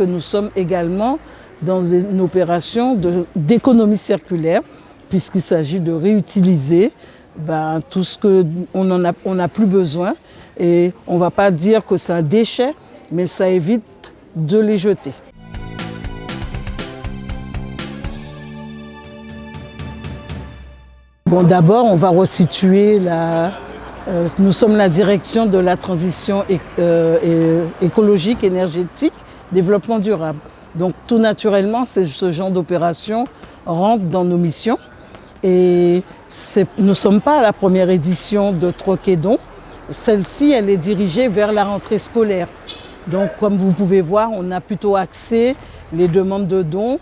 que nous sommes également dans une opération d'économie circulaire, puisqu'il s'agit de réutiliser tout ce qu'on n'a plus besoin. Et on ne va pas dire que c'est un déchet, mais ça évite de les jeter. Bon, d'abord, on va resituer nous sommes la direction de la transition écologique, énergétique, développement durable. Donc tout naturellement, ce genre d'opération rentre dans nos missions. Et nous ne sommes pas à la première édition de Troc et Don. Celle-ci, elle est dirigée vers la rentrée scolaire. Donc comme vous pouvez voir, on a plutôt axé les demandes de dons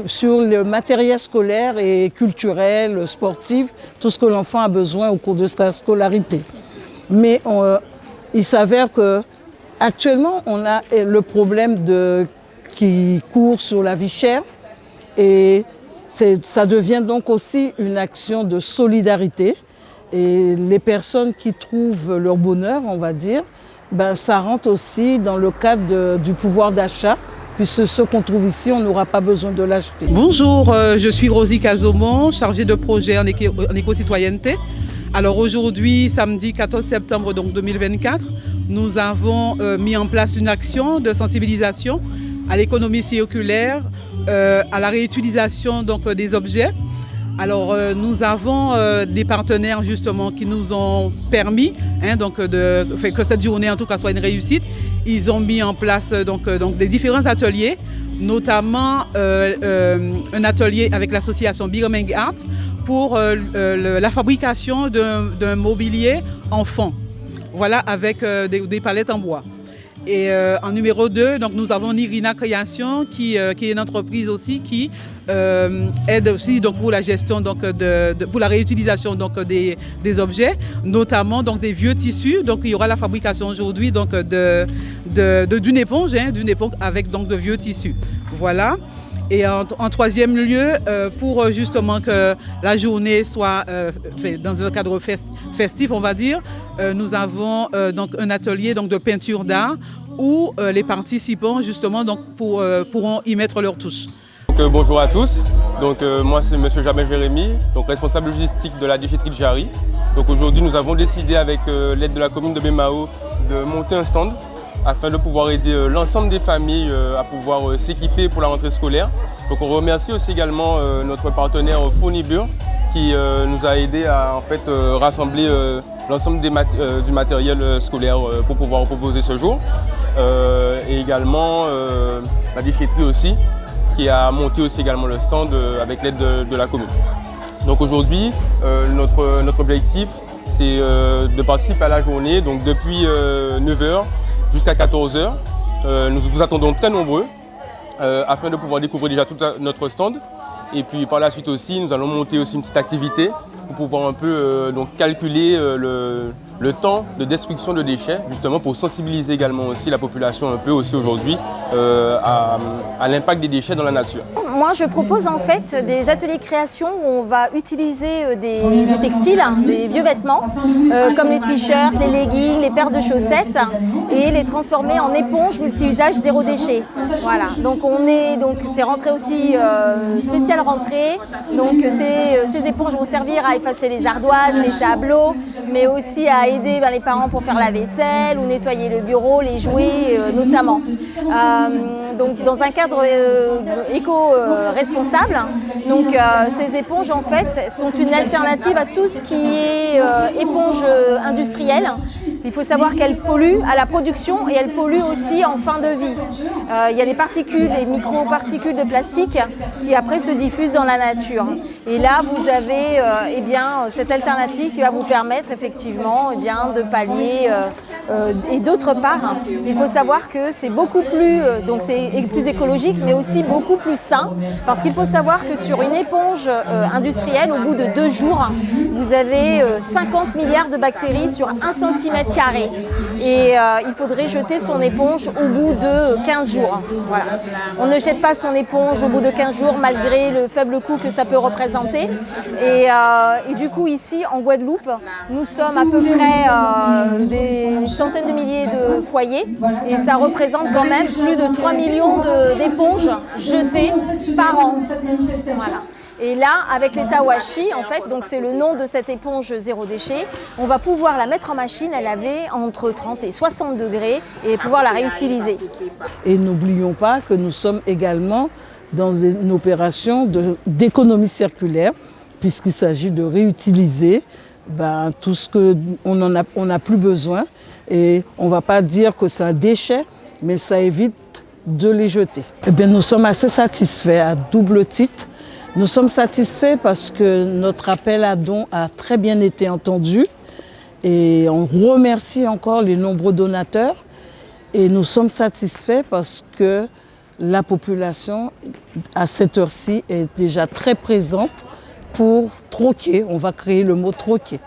sur le matériel scolaire et culturel, sportif, tout ce que l'enfant a besoin au cours de sa scolarité. Mais il s'avère qu'actuellement, on a le problème qui court sur la vie chère et ça devient donc aussi une action de solidarité. Et les personnes qui trouvent leur bonheur, on va dire, ça rentre aussi dans le cadre du pouvoir d'achat. Puisque ce qu'on trouve ici, on n'aura pas besoin de l'acheter. Bonjour, je suis Rosie Casomont, chargée de projet en éco-citoyenneté. Alors aujourd'hui, samedi 14 septembre 2024, nous avons mis en place une action de sensibilisation à l'économie circulaire, à la réutilisation des objets. Alors nous avons des partenaires justement qui nous ont permis que cette journée en tout cas soit une réussite. Ils ont mis en place des différents ateliers, notamment un atelier avec l'association Birmingham Art pour la fabrication d'un mobilier enfant, voilà, avec des palettes en bois. Et en numéro 2, nous avons Nirina Création qui est une entreprise aussi qui aide aussi pour la gestion pour la réutilisation des objets, notamment des vieux tissus. Donc il y aura la fabrication aujourd'hui d'une éponge, avec de vieux tissus. Voilà. Et en troisième lieu, pour justement que la journée soit dans un cadre festif, on va dire, nous avons un atelier de peinture d'art où les participants justement pourront y mettre leur touche. Bonjour à tous, moi c'est M. Jamel Jérémy, responsable logistique de la déchetterie de Jarry. Aujourd'hui nous avons décidé avec l'aide de la commune de Bémao de monter un stand afin de pouvoir aider l'ensemble des familles à pouvoir s'équiper pour la rentrée scolaire. Donc on remercie aussi également notre partenaire Fournibur qui nous a aidé à rassembler l'ensemble du matériel scolaire pour pouvoir proposer ce jour. Et également la déchetterie aussi, qui a monté aussi également le stand avec l'aide de la commune. Donc aujourd'hui, notre objectif, c'est de participer à la journée, depuis 9h jusqu'à 14h. Nous vous attendons très nombreux afin de pouvoir découvrir déjà tout notre stand. Et puis par la suite aussi, nous allons monter aussi une petite activité pour pouvoir un peu calculer le temps de destruction de déchets, justement pour sensibiliser également aussi la population un peu aussi aujourd'hui à l'impact des déchets dans la nature. Moi je propose en fait des ateliers création où on va utiliser du textile, des vieux vêtements, comme les t-shirts, les leggings, les paires de chaussettes et les transformer en éponges multi-usage zéro déchet. Voilà, c'est rentrée aussi, spéciale rentrée, ces éponges vont servir à effacer les ardoises, les tableaux, mais aussi à aider les parents pour faire la vaisselle ou nettoyer le bureau, les jouets notamment. Dans un cadre éco-responsable, ces éponges en fait sont une alternative à tout ce qui est éponge industrielle. Il faut savoir qu'elles polluent à la production et elles polluent aussi en fin de vie. Il y a des particules, des micro-particules de plastique qui après se diffusent dans la nature. Et là vous avez cette alternative qui va vous permettre effectivement de pallier. Et d'autre part, il faut savoir que c'est beaucoup plus, plus écologique, mais aussi beaucoup plus sain, parce qu'il faut savoir que sur une éponge industrielle, au bout de 2 jours, vous avez 50 milliards de bactéries sur 1 cm². Et il faudrait jeter son éponge au bout de 15 jours. Voilà. On ne jette pas son éponge au bout de 15 jours, malgré le faible coût que ça peut représenter. Et du coup, ici, en Guadeloupe, nous sommes à peu près centaines de milliers de foyers et ça représente quand même plus de 3 millions d'éponges jetées par an. Voilà. Et là, avec les Tawashi, en fait, donc c'est le nom de cette éponge zéro déchet, on va pouvoir la mettre en machine à laver entre 30 et 60 degrés et pouvoir la réutiliser. Et n'oublions pas que nous sommes également dans une opération d'économie circulaire, puisqu'il s'agit de réutiliser tout ce qu'on n'a plus besoin. Et on ne va pas dire que c'est un déchet, mais ça évite de les jeter. Eh bien, nous sommes assez satisfaits à double titre. Nous sommes satisfaits parce que notre appel à dons a très bien été entendu et on remercie encore les nombreux donateurs. Et nous sommes satisfaits parce que la population, à cette heure-ci, est déjà très présente pour troquer. On va créer le mot troquer.